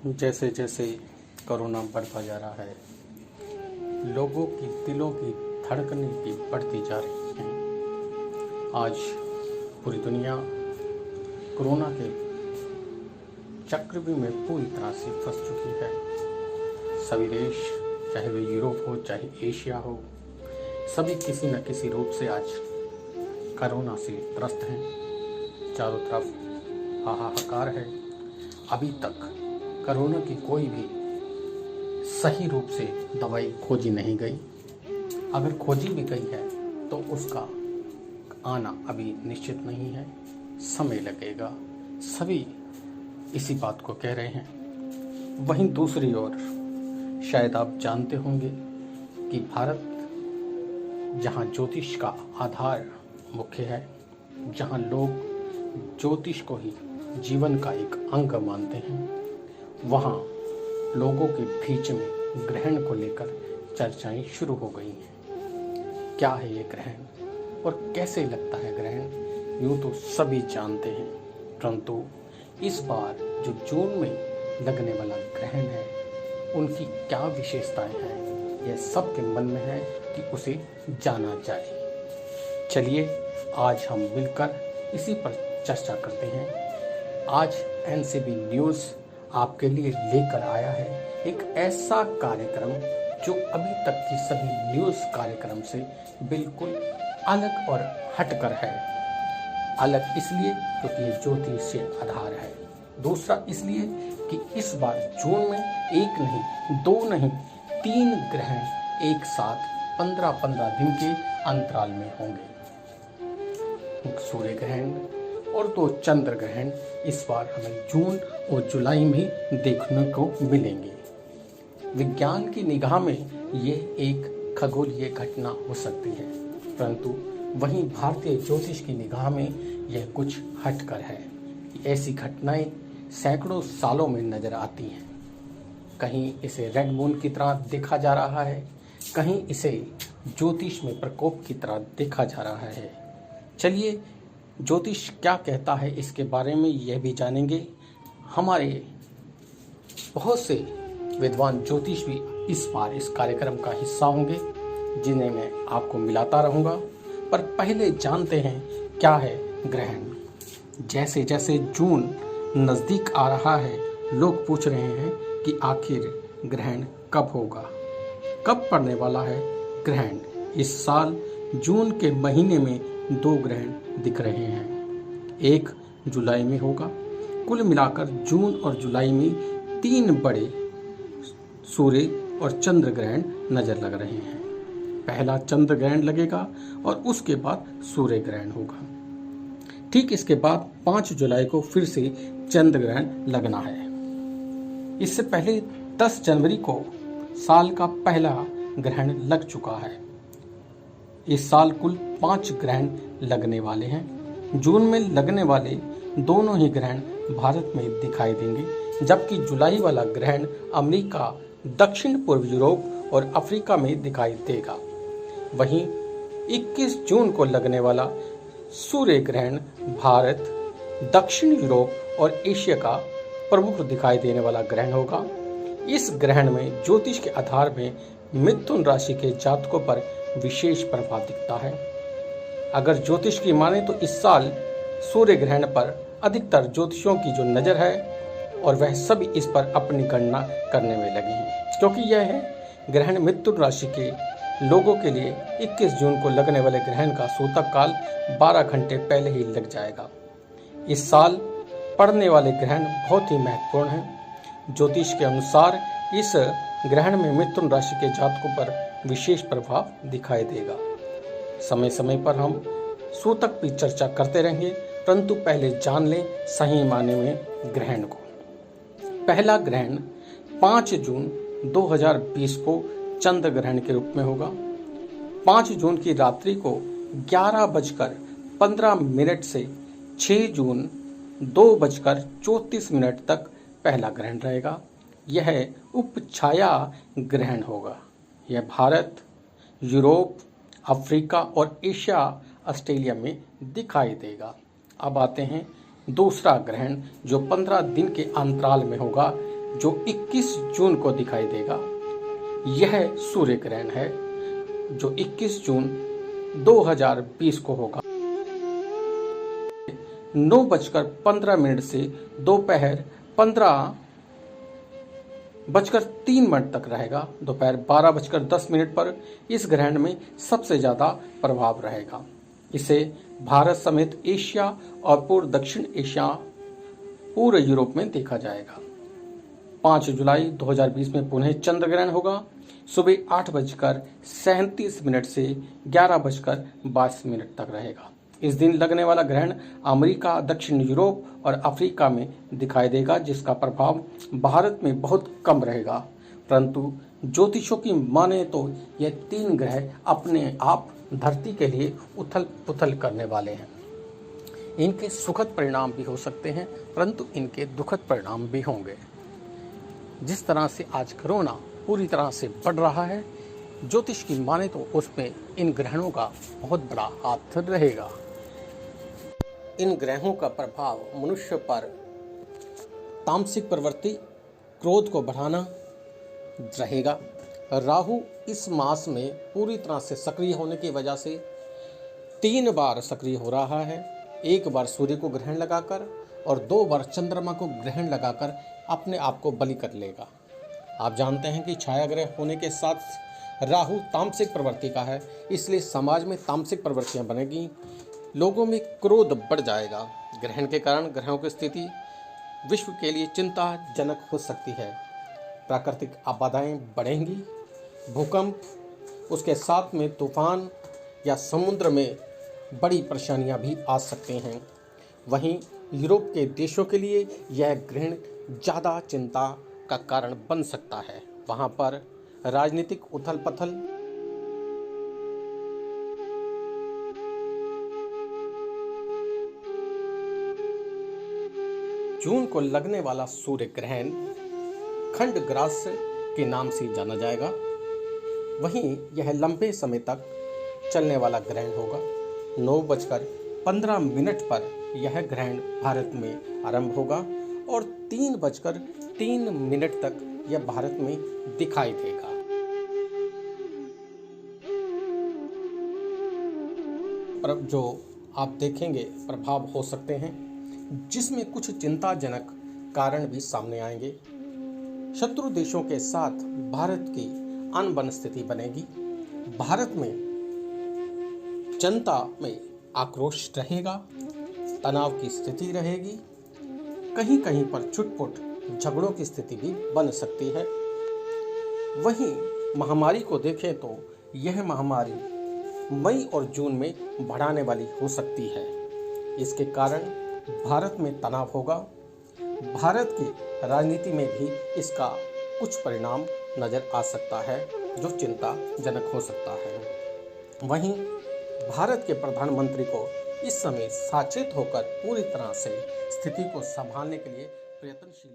जैसे जैसे कोरोना बढ़ता जा रहा है, लोगों की दिलों की धड़कनें भी बढ़ती जा रही हैं। आज पूरी दुनिया कोरोना के चक्रव्यूह में पूरी तरह से फंस चुकी है। सभी देश, चाहे वे यूरोप हो चाहे एशिया हो, सभी किसी न किसी रूप से आज कोरोना से त्रस्त हैं। चारों तरफ हाहाकार है। अभी तक कोरोना की कोई भी सही रूप से दवाई खोजी नहीं गई। अगर खोजी भी गई है तो उसका आना अभी निश्चित नहीं है, समय लगेगा। सभी इसी बात को कह रहे हैं। वहीं दूसरी ओर शायद आप जानते होंगे कि भारत, जहां ज्योतिष का आधार मुख्य है, जहां लोग ज्योतिष को ही जीवन का एक अंग मानते हैं, वहाँ लोगों के बीच में ग्रहण को लेकर चर्चाएं शुरू हो गई हैं। क्या है ये ग्रहण और कैसे लगता है ग्रहण, यूँ तो सभी जानते हैं, परंतु इस बार जो जून में लगने वाला ग्रहण है, उनकी क्या विशेषताएं हैं, यह सबके मन में है कि उसे जाना जाए। चलिए आज हम मिलकर इसी पर चर्चा करते हैं। आज एनसीबी न्यूज़ आपके लिए लेकर आया है एक ऐसा कार्यक्रम जो अभी तक की सभी न्यूज़ कार्यक्रम से बिल्कुल अलग और हटकर है। अलग इसलिए क्योंकि ये ज्योतिष से आधार है। दूसरा इसलिए कि इस बार जून में एक नहीं, दो नहीं, 3 ग्रहण एक साथ 15-15 दिन के अंतराल में होंगे। सूर्य ग्रहण और 2 चंद्र ग्रहण इस बार हमें जून और जुलाई में देखने को मिलेंगे। विज्ञान की निगाह में ये एक खगोलीय घटना हो सकती है, परंतु वहीं भारतीय ज्योतिष की निगाह में यह कुछ हटकर है। ऐसी घटनाएं सैकड़ों सालों में नजर आती हैं। कहीं इसे रेड मून की तरह देखा जा रहा है, कहीं इसे ज्योतिष में प्रकोप की तरह देखा जा रहा है। चलिए ज्योतिष क्या कहता है इसके बारे में यह भी जानेंगे। हमारे बहुत से विद्वान ज्योतिष भी इस बार इस कार्यक्रम का हिस्सा होंगे, जिन्हें मैं आपको मिलाता रहूँगा। पर पहले जानते हैं क्या है ग्रहण। जैसे जैसे जून नज़दीक आ रहा है, लोग पूछ रहे हैं कि आखिर ग्रहण कब होगा, कब पड़ने वाला है ग्रहण। इस साल जून के महीने में 2 ग्रहण दिख रहे हैं, एक जुलाई में होगा। कुल मिलाकर जून और जुलाई में 3 बड़े सूर्य और चंद्र ग्रहण नजर लग रहे हैं। पहला चंद्र ग्रहण लगेगा और उसके बाद सूर्य ग्रहण होगा। ठीक इसके बाद 5 जुलाई को फिर से चंद्र ग्रहण लगना है। इससे पहले 10 जनवरी को साल का पहला ग्रहण लग चुका है। इस साल कुल 5 ग्रहण लगने वाले हैं। जून में लगने वाले दोनों ही ग्रहण भारत में दिखाई देंगे, जबकि जुलाई वाला ग्रहण अमेरिका, दक्षिण पूर्व यूरोप और अफ्रीका में दिखाई देगा। वहीं 21 जून को लगने वाला सूर्य ग्रहण भारत, दक्षिण यूरोप और एशिया का प्रमुख दिखाई देने वाला ग्रहण होगा। इस ग्रहण में ज्योतिष के आधार में मिथुन राशि के जातकों पर विशेष प्रभाव दिखता है। अगर ज्योतिष की माने तो इस साल सूर्य ग्रहण पर अधिकतर ज्योतिषियों की जो नज़र है, और वह सभी इस पर अपनी गणना करने में लगे हैं, क्योंकि यह है ग्रहण मिथुन राशि के लोगों के लिए 21 जून को लगने वाले ग्रहण का सूतक काल 12 घंटे पहले ही लग जाएगा। इस साल पड़ने वाले ग्रहण बहुत ही महत्वपूर्ण हैं। ज्योतिष के अनुसार इस ग्रहण में मिथुन राशि के जातकों पर विशेष प्रभाव दिखाई देगा। समय समय पर हम सूतक की चर्चा करते रहेंगे, परंतु पहले जान लें सही मायने में ग्रहण को। पहला ग्रहण 5 जून 2020 को चंद्र ग्रहण के रूप में होगा। 5 जून की रात्रि को 11:15 से 6 जून 2:34 तक पहला ग्रहण रहेगा। यह उपछाया ग्रहण होगा। यह भारत, यूरोप, अफ्रीका और एशिया, ऑस्ट्रेलिया में दिखाई देगा। अब आते हैं दूसरा ग्रहण जो 15 दिन के अंतराल में होगा। जो 21 जून को दिखाई देगा, यह सूर्य ग्रहण है जो 21 जून 2020 को होगा। 9:15 से दोपहर 15:03 तक रहेगा। दोपहर 12:10 पर इस ग्रहण में सबसे ज़्यादा प्रभाव रहेगा। इसे भारत समेत एशिया और पूर्व दक्षिण एशिया, पूरे यूरोप में देखा जाएगा। 5 जुलाई 2020 में पुनः चंद्र ग्रहण होगा। सुबह 8:37 से 11:22 तक रहेगा। इस दिन लगने वाला ग्रहण अमेरिका, दक्षिण यूरोप और अफ्रीका में दिखाई देगा, जिसका प्रभाव भारत में बहुत कम रहेगा। परंतु ज्योतिषों की माने तो ये 3 ग्रह अपने आप धरती के लिए उथल पुथल करने वाले हैं। इनके सुखद परिणाम भी हो सकते हैं, परंतु इनके दुखद परिणाम भी होंगे। जिस तरह से आज कोरोना पूरी तरह से बढ़ रहा है, ज्योतिष की माने तो उसमें इन ग्रहणों का बहुत बड़ा हाथ रहेगा। इन ग्रहों का प्रभाव मनुष्य पर तामसिक प्रवृत्ति, क्रोध को बढ़ाना रहेगा। राहु इस मास में पूरी तरह से सक्रिय होने की वजह से 3 बार सक्रिय हो रहा है। 1 बार सूर्य को ग्रहण लगाकर और 2 बार चंद्रमा को ग्रहण लगाकर अपने आप को बलि कर लेगा। आप जानते हैं कि छाया ग्रह होने के साथ राहु तामसिक प्रवृत्ति का है, इसलिए समाज में तामसिक प्रवृत्तियां बनेगी, लोगों में क्रोध बढ़ जाएगा। ग्रहण के कारण ग्रहों की स्थिति विश्व के लिए चिंताजनक हो सकती है। प्राकृतिक आपदाएं बढ़ेंगी, भूकंप, उसके साथ में तूफान या समुद्र में बड़ी परेशानियां भी आ सकती हैं। वहीं यूरोप के देशों के लिए यह ग्रहण ज़्यादा चिंता का कारण बन सकता है। वहां पर राजनीतिक उथल पथल, जून को लगने वाला सूर्य ग्रहण खंडग्रास के नाम से जाना जाएगा। वहीं यह लंबे समय तक चलने वाला ग्रहण होगा। 9:15 पर यह ग्रहण भारत में आरंभ होगा और 3:03 तक यह भारत में दिखाई देगा। पर जो आप देखेंगे प्रभाव हो सकते हैं, जिसमें कुछ चिंताजनक कारण भी सामने आएंगे। शत्रु देशों के साथ भारत की अनबन स्थिति बनेगी। भारत में जनता में आक्रोश रहेगा, तनाव की स्थिति रहेगी, कहीं कहीं पर छुटपुट झगड़ों की स्थिति भी बन सकती है। वहीं महामारी को देखें तो यह महामारी मई और जून में बढ़ाने वाली हो सकती है। इसके कारण भारत में तनाव होगा। भारत की राजनीति में भी इसका कुछ परिणाम नजर आ सकता है, जो चिंताजनक हो सकता है। वहीं भारत के प्रधानमंत्री को इस समय सचेत होकर पूरी तरह से स्थिति को संभालने के लिए प्रयत्नशील